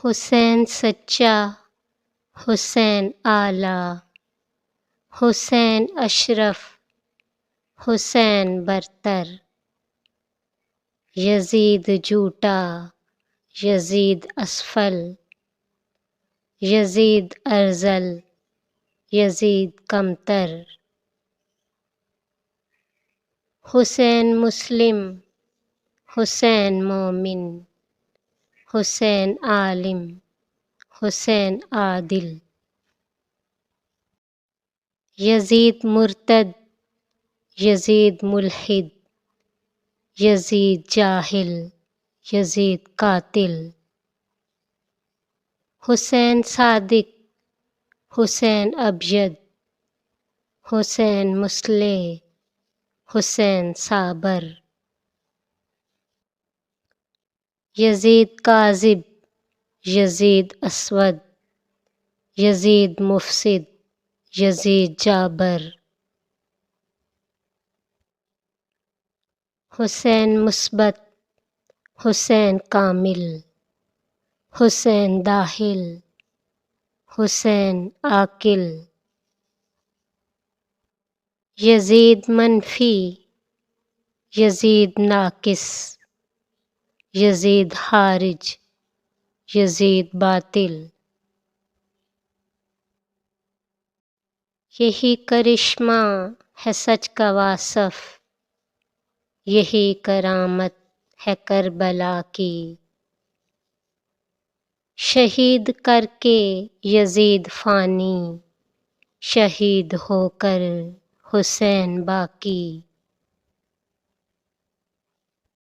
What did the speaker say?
حسین سچا، حسین اعلیٰ، حسین اشرف، حسین برتر، یزید جھوٹا، یزید اسفل، یزید ارذل، یزید کمتر، حسین مسلم، حسین مومن، حسین عالم، حسین عادل، یزید مرتد، یزید ملحد، یزید جاہل، یزید قاتل، حسین صادق، حسین ابیض، حسین مصلح، حسین صابر، یزید کاذب، یزید اسود، یزید مفسد، یزید جابر، حسین مثبت، حسین کامل، حسین داخل، حسین عاقل، یزید منفی، یزید ناقص، یزید خارج، یزید باطل، یہی کرشمہ ہے سچ کا واصف، یہی کرامت ہے کربلا کی، شہید کر کے یزید فانی، شہید ہو کر حسین باقی۔